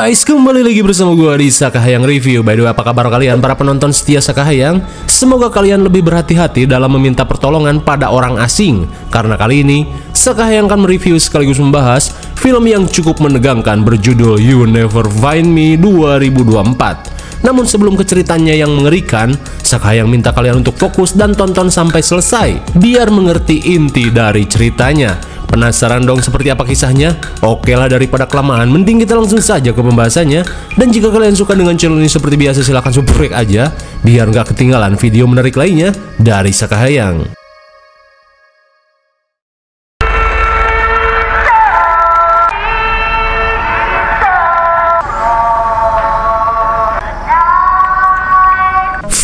Guys, kembali lagi bersama gue di Sakahayang Review. By the way, apa kabar kalian para penonton setia Sakahayang? Semoga kalian lebih berhati-hati dalam meminta pertolongan pada orang asing. Karena kali ini, Sakahayang akan mereview sekaligus membahas film yang cukup menegangkan berjudul You Never Find Me 2024. Namun sebelum ke ceritanya yang mengerikan, Sakahayang minta kalian untuk fokus dan tonton sampai selesai, biar mengerti inti dari ceritanya. Penasaran dong seperti apa kisahnya? Oke lah, daripada kelamaan, mending kita langsung saja ke pembahasannya. Dan jika kalian suka dengan channel ini seperti biasa, silahkan subscribe aja, biar nggak ketinggalan video menarik lainnya dari Sakahayang.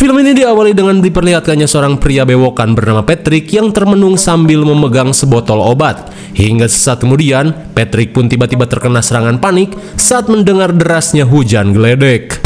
Film ini diawali dengan diperlihatkannya seorang pria bewokan bernama Patrick yang termenung sambil memegang sebotol obat. Hingga sesaat kemudian, Patrick pun tiba-tiba terkena serangan panik saat mendengar derasnya hujan geledek.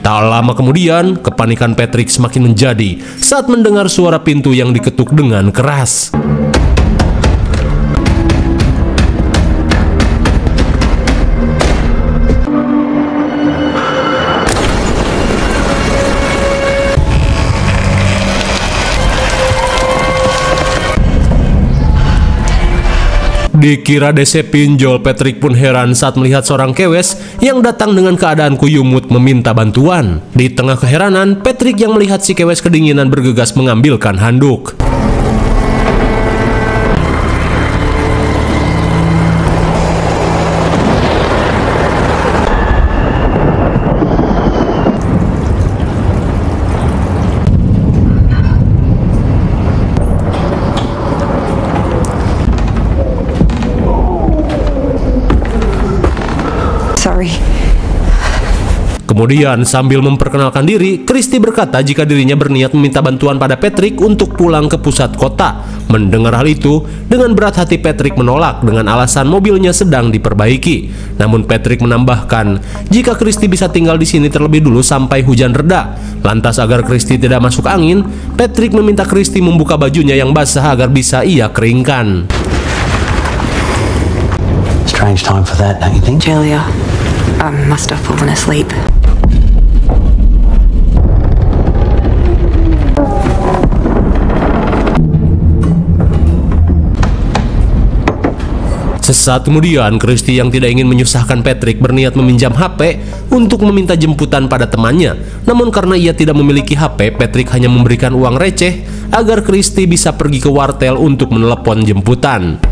Tak lama kemudian, kepanikan Patrick semakin menjadi saat mendengar suara pintu yang diketuk dengan keras. Dikira DC pinjol, Patrick pun heran saat melihat seorang kewes yang datang dengan keadaan kuyumut meminta bantuan. Di tengah keheranan, Patrick yang melihat si kewes kedinginan bergegas mengambilkan handuk. Kemudian sambil memperkenalkan diri, Christy berkata jika dirinya berniat meminta bantuan pada Patrick untuk pulang ke pusat kota. Mendengar hal itu, dengan berat hati Patrick menolak dengan alasan mobilnya sedang diperbaiki. Namun Patrick menambahkan jika Christy bisa tinggal di sini terlebih dulu sampai hujan reda. Lantas agar Christy tidak masuk angin, Patrick meminta Christy membuka bajunya yang basah agar bisa ia keringkan. Strange time for that, don't you think? Julia, I must have fallen asleep. Sesaat kemudian, Christy yang tidak ingin menyusahkan Patrick berniat meminjam HP untuk meminta jemputan pada temannya. Namun karena ia tidak memiliki HP, Patrick hanya memberikan uang receh agar Christy bisa pergi ke wartel untuk menelepon jemputan.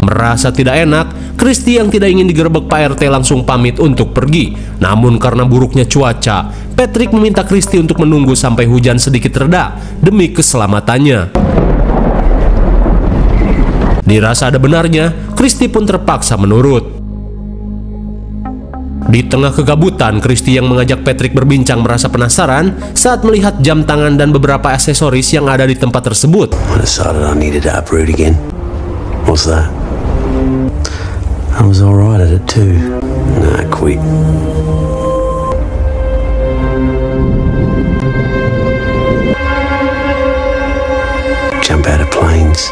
Merasa tidak enak, Christy yang tidak ingin digerebek Pak RT langsung pamit untuk pergi. Namun karena buruknya cuaca, Patrick meminta Christy untuk menunggu sampai hujan sedikit reda demi keselamatannya. Dirasa ada benarnya, Christy pun terpaksa menurut. Di tengah kegabutan, Christy yang mengajak Patrick berbincang merasa penasaran saat melihat jam tangan dan beberapa aksesoris yang ada di tempat tersebut. I decided I needed to uproot again. What's that? I was alright at it too. Nah, quit. Jump out of planes.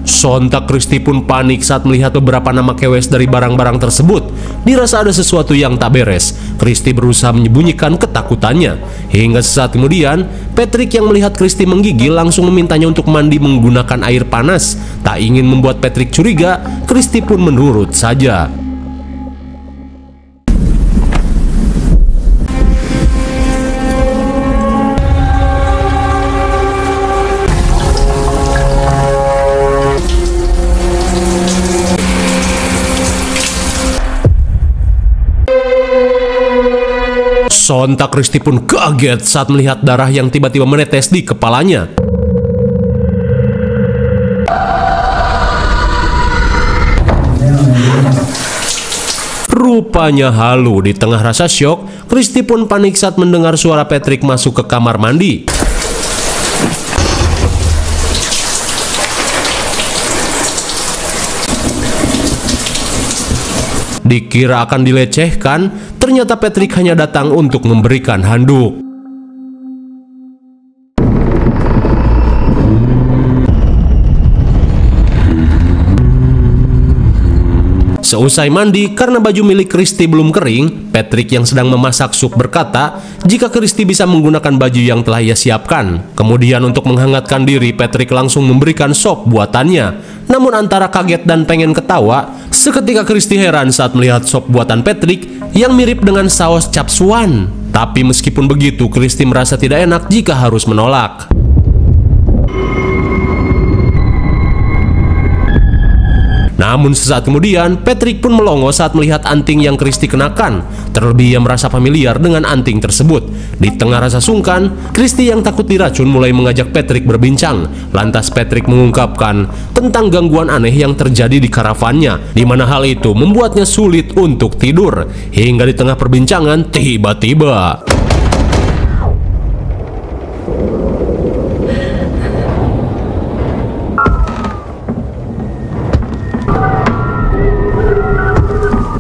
Sontak Christy pun panik saat melihat beberapa nama kewes dari barang-barang tersebut. Dirasa ada sesuatu yang tak beres. Christy berusaha menyembunyikan ketakutannya. Hingga sesaat kemudian, Patrick yang melihat Christy menggigil langsung memintanya untuk mandi menggunakan air panas. Tak ingin membuat Patrick curiga, Christy pun menurut saja. Sontak Christy pun kaget saat melihat darah yang tiba-tiba menetes di kepalanya. Rupanya halu. Di tengah rasa syok, Christy pun panik saat mendengar suara Patrick masuk ke kamar mandi. Dikira akan dilecehkan, ternyata Patrick hanya datang untuk memberikan handuk. Seusai mandi, karena baju milik Christy belum kering, Patrick yang sedang memasak sup berkata jika Christy bisa menggunakan baju yang telah ia siapkan. Kemudian untuk menghangatkan diri, Patrick langsung memberikan sop buatannya. Namun antara kaget dan pengen ketawa, seketika Christy heran saat melihat sop buatan Patrick yang mirip dengan saus capsuan. Tapi meskipun begitu, Christy merasa tidak enak jika harus menolak. Namun sesaat kemudian, Patrick pun melongo saat melihat anting yang Christy kenakan. Terlebih ia merasa familiar dengan anting tersebut. Di tengah rasa sungkan, Christy yang takut diracun mulai mengajak Patrick berbincang. Lantas Patrick mengungkapkan tentang gangguan aneh yang terjadi di karavannya, di mana hal itu membuatnya sulit untuk tidur. Hingga di tengah perbincangan, tiba-tiba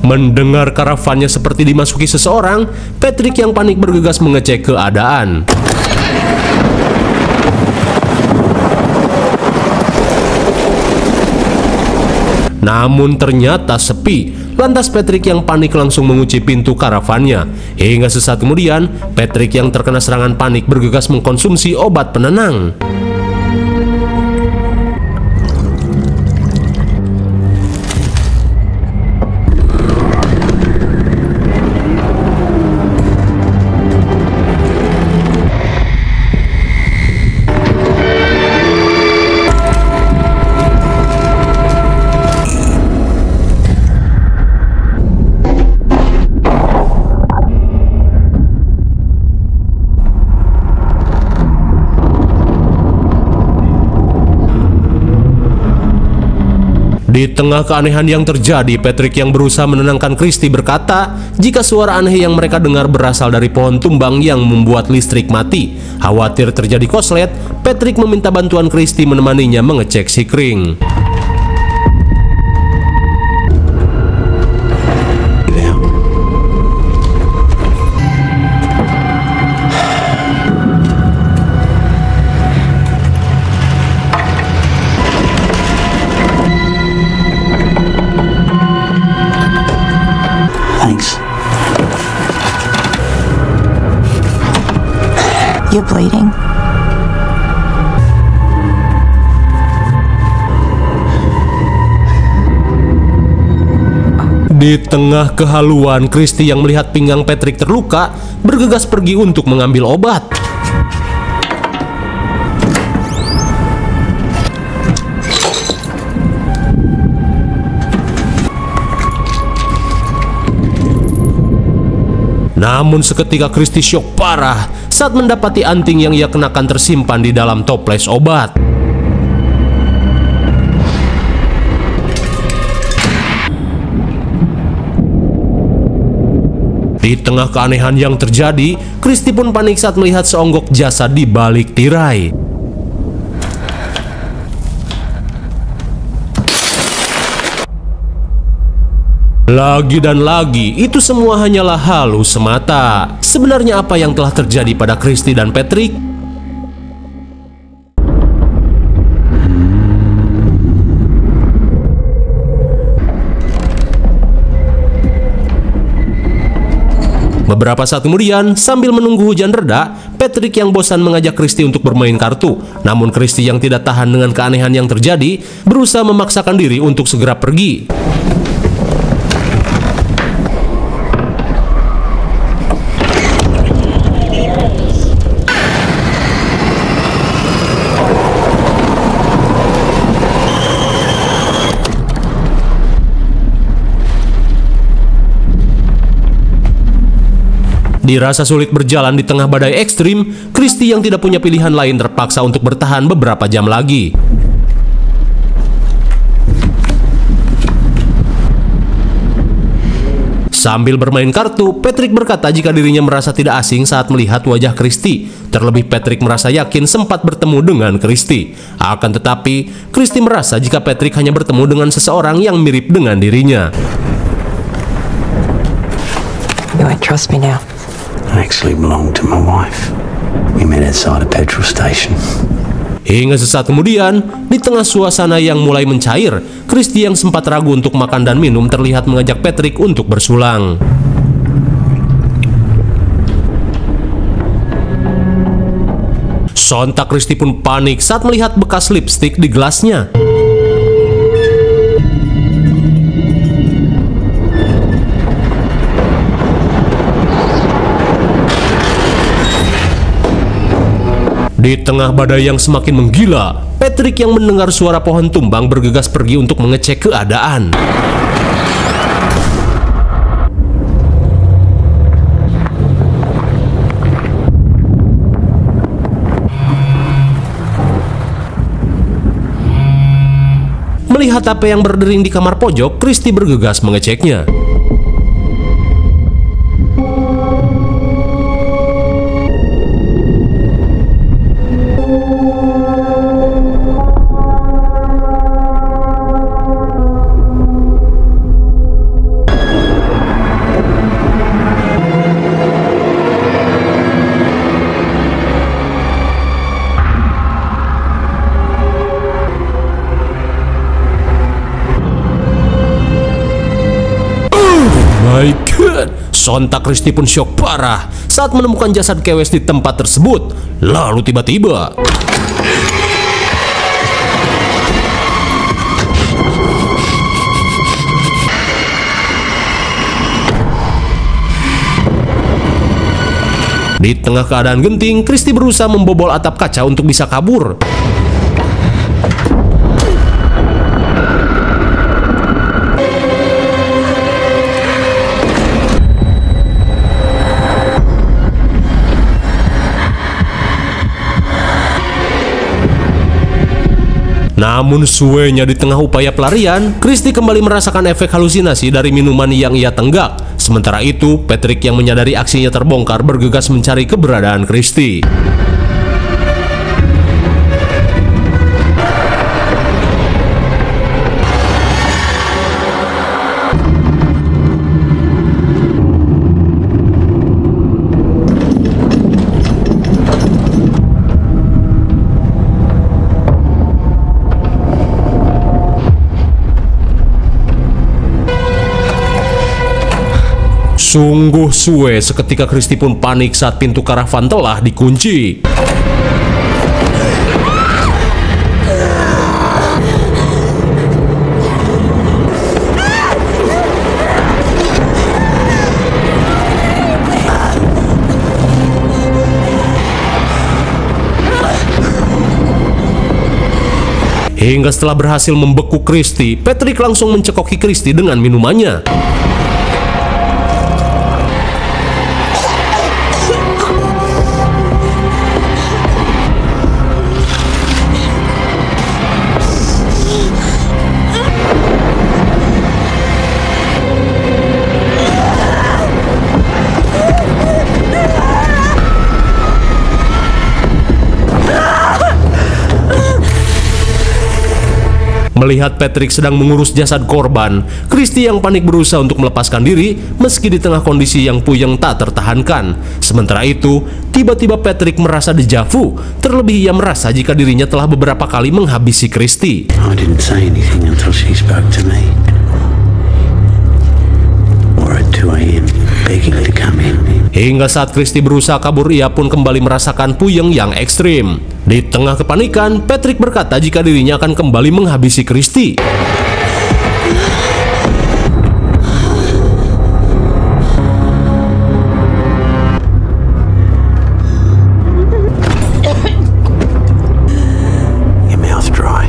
mendengar karavannya seperti dimasuki seseorang, Patrick yang panik bergegas mengecek keadaan. Namun ternyata sepi. Lantas Patrick yang panik langsung mengunci pintu karavannya. Hingga sesaat kemudian, Patrick yang terkena serangan panik bergegas mengkonsumsi obat penenang. Di tengah keanehan yang terjadi, Patrick yang berusaha menenangkan Christy berkata jika suara aneh yang mereka dengar berasal dari pohon tumbang yang membuat listrik mati. Khawatir terjadi koslet, Patrick meminta bantuan Christy menemaninya mengecek si kring. Thanks. You're bleeding. Di tengah kehaluan, Christy yang melihat pinggang Patrick terluka bergegas pergi untuk mengambil obat. Namun seketika Christy syok parah saat mendapati anting yang ia kenakan tersimpan di dalam toples obat. Di tengah keanehan yang terjadi, Christy pun panik saat melihat seonggok jasad di balik tirai. Lagi dan lagi, itu semua hanyalah halus semata. Sebenarnya apa yang telah terjadi pada Christy dan Patrick? Beberapa saat kemudian, sambil menunggu hujan reda, Patrick yang bosan mengajak Christy untuk bermain kartu. Namun Christy yang tidak tahan dengan keanehan yang terjadi, berusaha memaksakan diri untuk segera pergi. Dirasa sulit berjalan di tengah badai ekstrim, Christy yang tidak punya pilihan lain terpaksa untuk bertahan beberapa jam lagi. Sambil bermain kartu, Patrick berkata jika dirinya merasa tidak asing saat melihat wajah Christy. Terlebih Patrick merasa yakin sempat bertemu dengan Christy. Akan tetapi, Christy merasa jika Patrick hanya bertemu dengan seseorang yang mirip dengan dirinya. You won't trust me now. I actually belonged to my wife. We met outside a petrol station. Hingga sesaat kemudian, di tengah suasana yang mulai mencair, Christy yang sempat ragu untuk makan dan minum terlihat mengajak Patrick untuk bersulang. Sontak Christy pun panik saat melihat bekas lipstik di gelasnya. Di tengah badai yang semakin menggila, Patrick yang mendengar suara pohon tumbang bergegas pergi untuk mengecek keadaan. Melihat apa yang berdering di kamar pojok, Christy bergegas mengeceknya. My God, sontak Christy pun syok parah saat menemukan jasad Kewes di tempat tersebut. Lalu tiba-tiba di tengah keadaan genting, Christy berusaha membobol atap kaca untuk bisa kabur. Namun suenya di tengah upaya pelarian, Christy kembali merasakan efek halusinasi dari minuman yang ia tenggak. Sementara itu, Patrick yang menyadari aksinya terbongkar bergegas mencari keberadaan Christy. Sungguh suwe, seketika Christy pun panik saat pintu karavan telah dikunci. Hingga setelah berhasil membekuk Christy, Patrick langsung mencekoki Christy dengan minumannya. Melihat Patrick sedang mengurus jasad korban, Christy yang panik berusaha untuk melepaskan diri meski di tengah kondisi yang puyeng tak tertahankan. Sementara itu, tiba-tiba Patrick merasa dejavu, terlebih ia merasa jika dirinya telah beberapa kali menghabisi Christy. I didn't say anything until she spoke to me. Or at 2 a.m. begging to come in. Hingga saat Christy berusaha kabur, ia pun kembali merasakan puyeng yang ekstrim. Di tengah kepanikan, Patrick berkata jika dirinya akan kembali menghabisi Christy. Your mouth dry.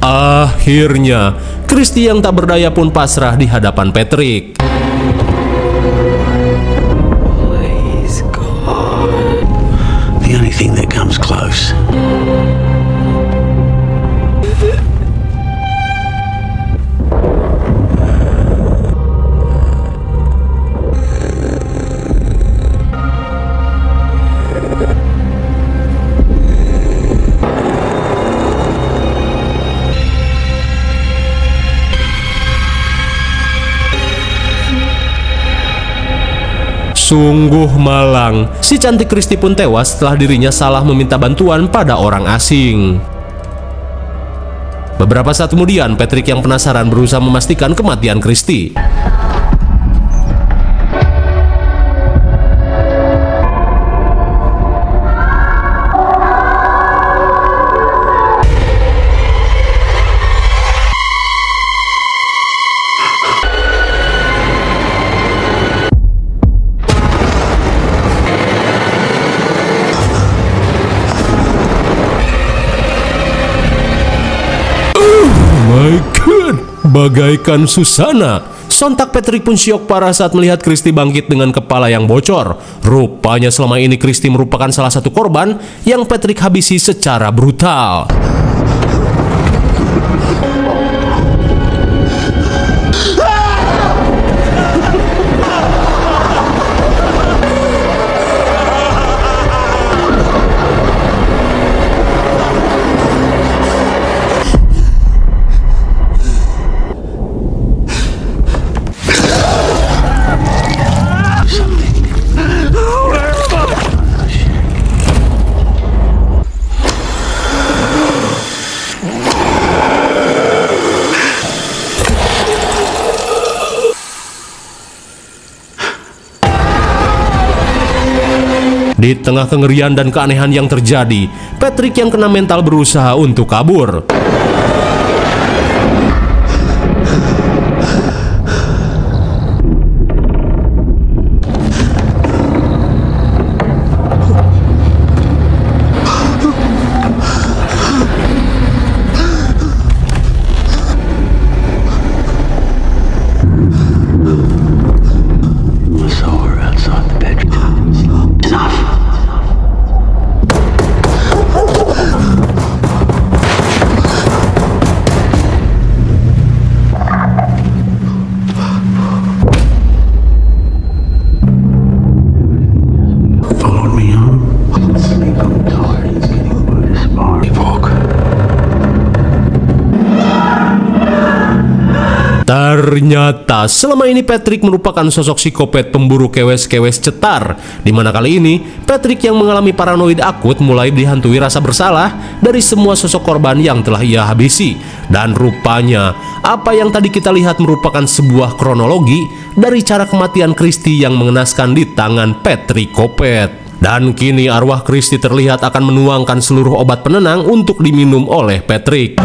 Akhirnya, Christy yang tak berdaya pun pasrah di hadapan Patrick. Please, God. The only thing that comes close. Sungguh malang, si cantik Christy pun tewas setelah dirinya salah meminta bantuan pada orang asing. Beberapa saat kemudian, Patrick yang penasaran berusaha memastikan kematian Christy. My God, bagaikan Susana. Sontak Patrick pun syok parah saat melihat Christy bangkit dengan kepala yang bocor. Rupanya selama ini Christy merupakan salah satu korban yang Patrick habisi secara brutal. Di tengah kengerian dan keanehan yang terjadi, Patrick yang kena mental berusaha untuk kabur. Ternyata selama ini Patrick merupakan sosok psikopat pemburu kewes-kewes cetar, di mana kali ini Patrick yang mengalami paranoid akut mulai dihantui rasa bersalah dari semua sosok korban yang telah ia habisi. Dan rupanya apa yang tadi kita lihat merupakan sebuah kronologi dari cara kematian Christy yang mengenaskan di tangan Patrick Kopet. Dan kini arwah Christy terlihat akan menuangkan seluruh obat penenang untuk diminum oleh Patrick.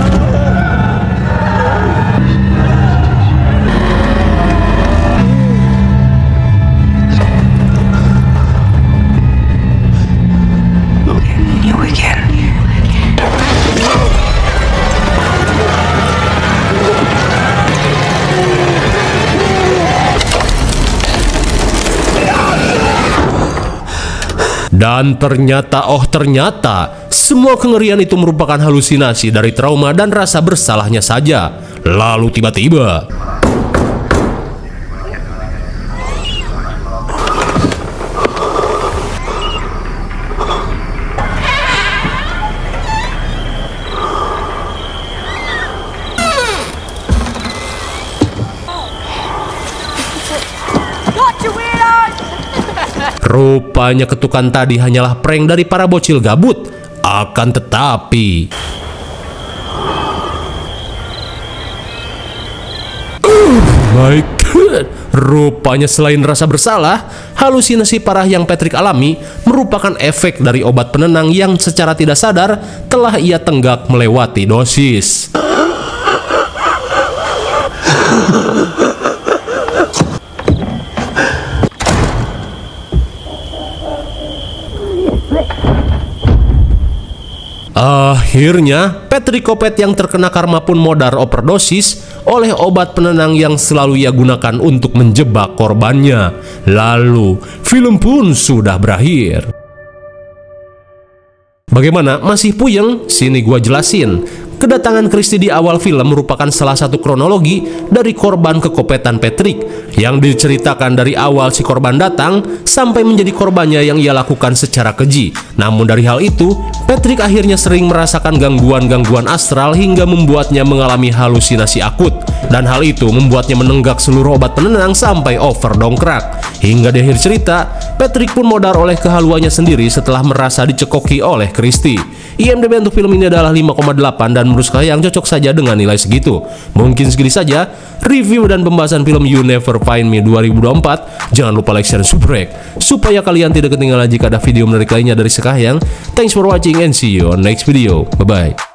Dan ternyata, oh ternyata, semua kengerian itu merupakan halusinasi dari trauma dan rasa bersalahnya saja. Lalu tiba-tiba rupanya ketukan tadi hanyalah prank dari para bocil gabut. Akan tetapi my God, rupanya selain rasa bersalah, halusinasi parah yang Patrick alami merupakan efek dari obat penenang yang secara tidak sadar telah ia tenggak melewati dosis. Akhirnya, Patrick Kopet yang terkena karma pun modar overdosis oleh obat penenang yang selalu ia gunakan untuk menjebak korbannya. Lalu, film pun sudah berakhir. Bagaimana? Masih puyeng? Sini gua jelasin. Kedatangan Christy di awal film merupakan salah satu kronologi dari korban kekopetan Patrick yang diceritakan dari awal si korban datang sampai menjadi korbannya yang ia lakukan secara keji. Namun dari hal itu, Patrick akhirnya sering merasakan gangguan-gangguan astral hingga membuatnya mengalami halusinasi akut. Dan hal itu membuatnya menenggak seluruh obat penenang sampai overdongkrak. Hingga di akhir cerita, Patrick pun modar oleh kehaluannya sendiri setelah merasa dicekoki oleh Christy. IMDb untuk film ini adalah 5,8 dan menurut saya yang cocok saja dengan nilai segitu. Mungkin segini saja review dan pembahasan film You Never Find Me 2024. Jangan lupa like, share, dan subscribe supaya kalian tidak ketinggalan jika ada video menarik lainnya dari Sekahyang. Thanks for watching and see you on next video. Bye bye.